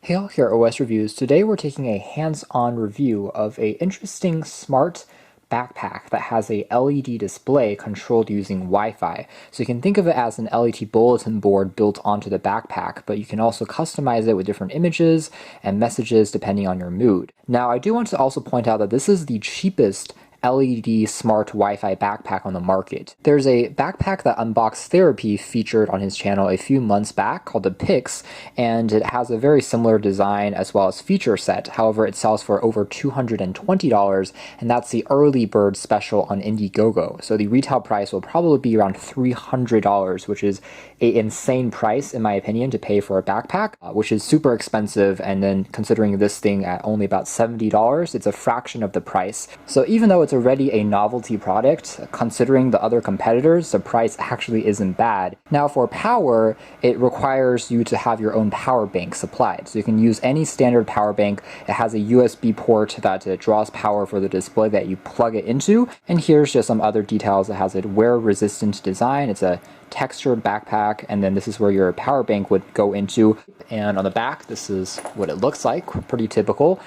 Hey all, here at OS Reviews. Today we're taking a hands-on review of a interesting smart backpack that has a LED display controlled using Wi-Fi. So you can think of it as an LED bulletin board built onto the backpack, but you can also customize it with different images and messages depending on your mood. Now I do want to also point out that this is the cheapest LED smart Wi-Fi backpack on the market. There's a backpack that Unbox Therapy featured on his channel a few months back called the Pix, and it has a very similar design as well as feature set. However, it sells for over $220, and that's the early bird special on Indiegogo. So the retail price will probably be around $300, which is an insane price in my opinion to pay for a backpack, which is super expensive. And then considering this thing at only about $70, it's a fraction of the price. So even though it's already a novelty product, considering the other competitors, the price actually isn't bad. Now for power, it requires you to have your own power bank supplied. So you can use any standard power bank. It has a USB port that draws power for the display that you plug it into. And here's just some other details. It has a wear-resistant design. It's a textured backpack, and then this is where your power bank would go into. And on the back, this is what it looks like, pretty typical.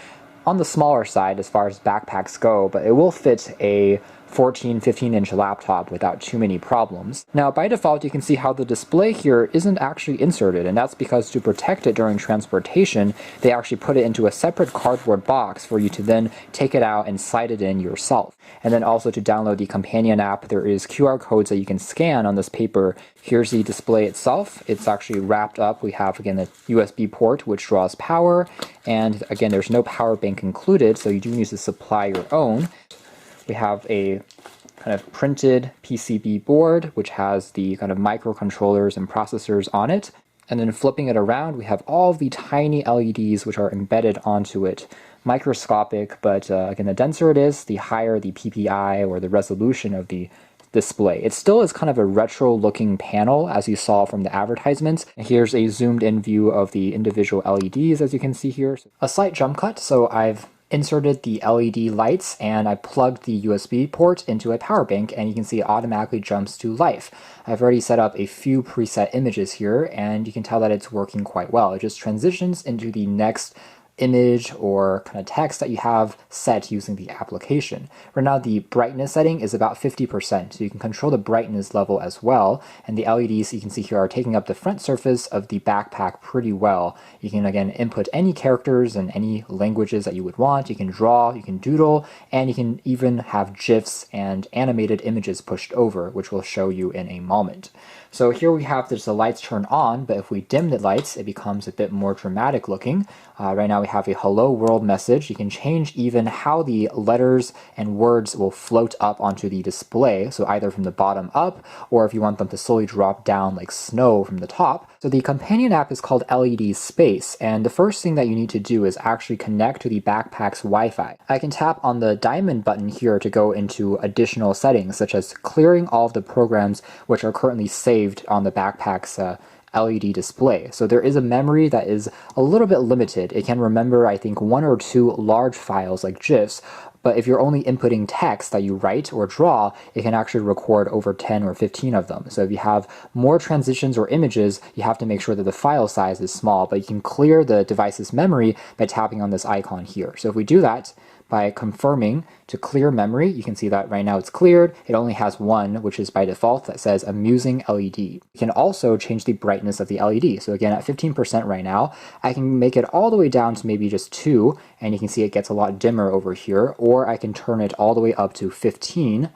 On the smaller side as far as backpacks go, but it will fit a 15-inch laptop without too many problems. Now by default you can see how the display here isn't actually inserted, and that's because to protect it during transportation they actually put it into a separate cardboard box for you to then take it out and slide it in yourself. And then also to download the companion app, there is QR codes that you can scan on this paper. Here's the display itself. It's actually wrapped up. We have again the USB port which draws power, and again there's no power bank included, so you do need to supply your own. We have a kind of printed PCB board which has the kind of microcontrollers and processors on it. And then flipping it around, we have all the tiny LEDs which are embedded onto it. Microscopic, but again, the denser it is, the higher the PPI or the resolution of the display. It still is kind of a retro looking panel as you saw from the advertisements. And here's a zoomed in view of the individual LEDs as you can see here. A slight jump cut, so I've inserted the LED lights and I plugged the USB port into a power bank, and you can see it automatically jumps to life. I've already set up a few preset images here, and you can tell that it's working quite well. It just transitions into the next image or kind of text that you have set using the application. Right now the brightness setting is about 50%, so you can control the brightness level as well, and the LEDs you can see here are taking up the front surface of the backpack pretty well. You can again input any characters and any languages that you would want. You can draw, you can doodle, and you can even have GIFs and animated images pushed over, which we'll show you in a moment. So here we have the lights turned on, but if we dim the lights, it becomes a bit more dramatic looking. Right now we have a hello world message. You can change even how the letters and words will float up onto the display, so either from the bottom up, or if you want them to slowly drop down like snow from the top. So the companion app is called LED Space, and the first thing that you need to do is actually connect to the backpack's Wi-Fi. I can tap on the diamond button here to go into additional settings, such as clearing all of the programs which are currently saved on the backpack's LED display. So there is a memory that is a little bit limited. It can remember, I think, 1 or 2 large files like GIFs, but if you're only inputting text that you write or draw, it can actually record over 10 or 15 of them. So if you have more transitions or images, you have to make sure that the file size is small, but you can clear the device's memory by tapping on this icon here. So if we do that, by confirming to clear memory, you can see that right now it's cleared. It only has one, which is by default, that says amusing LED. You can also change the brightness of the LED. So again, at 15% right now, I can make it all the way down to maybe just 2, and you can see it gets a lot dimmer over here, or I can turn it all the way up to 15,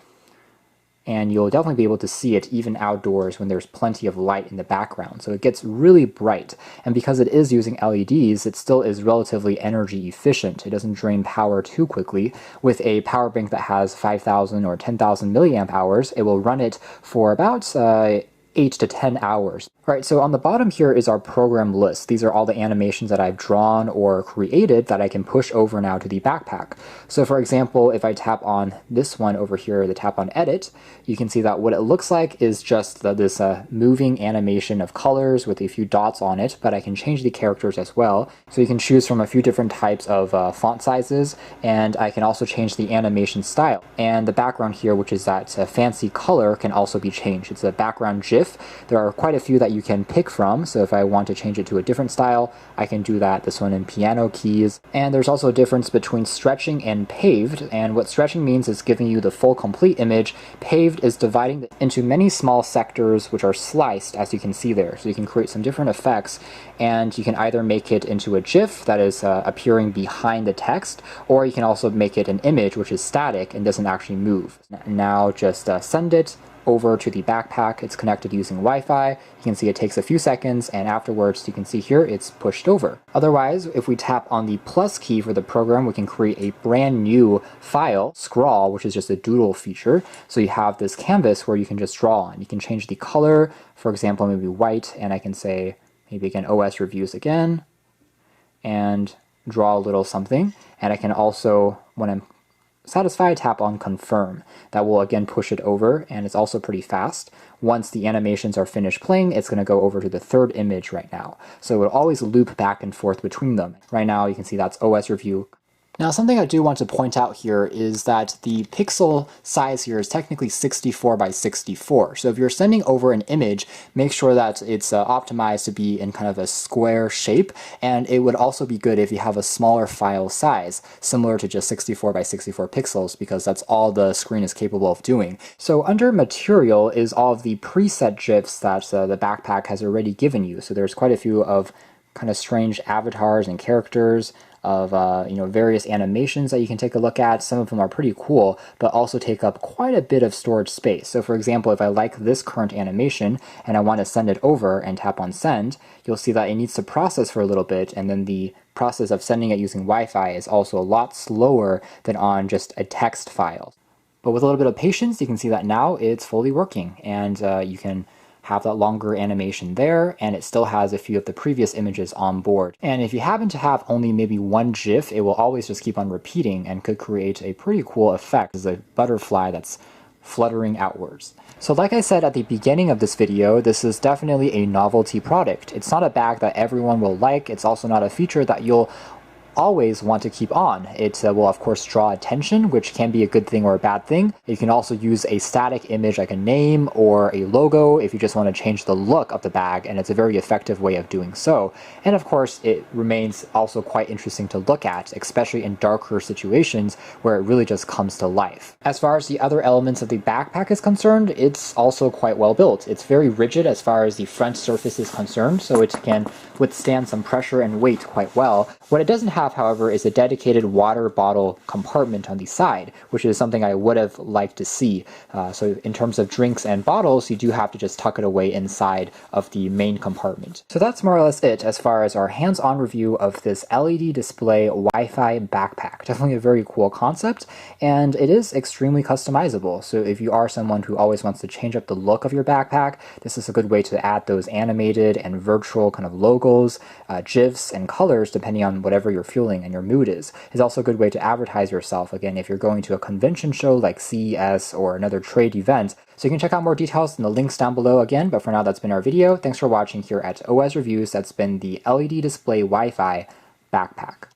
and you'll definitely be able to see it even outdoors when there's plenty of light in the background. So it gets really bright, and because it is using LEDs, it still is relatively energy efficient. It doesn't drain power too quickly. With a power bank that has 5,000 or 10,000 milliamp hours, it will run it for about 8 to 10 hours. Alright, so on the bottom here is our program list. These are all the animations that I've drawn or created that I can push over now to the backpack. So for example, if I tap on this one over here, the tap on edit, you can see that what it looks like is just this moving animation of colors with a few dots on it, but I can change the characters as well. So you can choose from a few different types of font sizes, and I can also change the animation style. And the background here, which is that fancy color, can also be changed. It's a background GIF, GIF. There are quite a few that you can pick from, so if I want to change it to a different style, I can do that. This one in piano keys. And there's also a difference between stretching and paved, and what stretching means is giving you the full complete image. Paved is dividing it into many small sectors which are sliced, as you can see there. So you can create some different effects, and you can either make it into a GIF that is appearing behind the text, or you can also make it an image which is static and doesn't actually move. Now just send it over to the backpack. It's connected using Wi-Fi. You can see it takes a few seconds, and afterwards you can see here it's pushed over. Otherwise, if we tap on the plus key for the program, we can create a brand new file, scrawl, which is just a doodle feature. So you have this canvas where you can just draw on. You can change the color, for example, maybe white, and I can say maybe again OS reviews again, and draw a little something. And I can also, when I'm satisfied, tap on confirm. That will again push it over, and it's also pretty fast. Once the animations are finished playing, it's going to go over to the third image right now. So it will always loop back and forth between them. Right now you can see that's OS review. Now, something I do want to point out here is that the pixel size here is technically 64 by 64. So if you're sending over an image, make sure that it's optimized to be in kind of a square shape. And it would also be good if you have a smaller file size, similar to just 64 by 64 pixels, because that's all the screen is capable of doing. So under material is all of the preset GIFs that the backpack has already given you. So there's quite a few of kind of strange avatars and characters, of various animations that you can take a look at. Some of them are pretty cool, but also take up quite a bit of storage space. So for example, if I like this current animation and I want to send it over and tap on send, you'll see that it needs to process for a little bit, and then the process of sending it using Wi-Fi is also a lot slower than on just a text file. But with a little bit of patience, you can see that now it's fully working, and you can have that longer animation there, and it still has a few of the previous images on board. And if you happen to have only maybe one GIF, it will always just keep on repeating and could create a pretty cool effect. It's a butterfly that's fluttering outwards. So like I said at the beginning of this video, this is definitely a novelty product. It's not a bag that everyone will like. It's also not a feature that you'll always want to keep on. It will of course draw attention, which can be a good thing or a bad thing. You can also use a static image like a name or a logo if you just want to change the look of the bag, and it's a very effective way of doing so. And of course it remains also quite interesting to look at, especially in darker situations where it really just comes to life. As far as the other elements of the backpack is concerned, it's also quite well built. It's very rigid as far as the front surface is concerned, so it can withstand some pressure and weight quite well. What it doesn't have, however, is a dedicated water bottle compartment on the side, which is something I would have liked to see. So in terms of drinks and bottles, you do have to just tuck it away inside of the main compartment. So that's more or less it as far as our hands-on review of this LED display Wi-Fi backpack. Definitely a very cool concept, and it is extremely customizable. So if you are someone who always wants to change up the look of your backpack, this is a good way to add those animated and virtual kind of logos, GIFs, and colors depending on whatever you're feeling and your mood is. It's also a good way to advertise yourself, again, if you're going to a convention show like CES or another trade event. So you can check out more details in the links down below again, but for now that's been our video. Thanks for watching here at OS Reviews. That's been the LED display Wi-Fi backpack.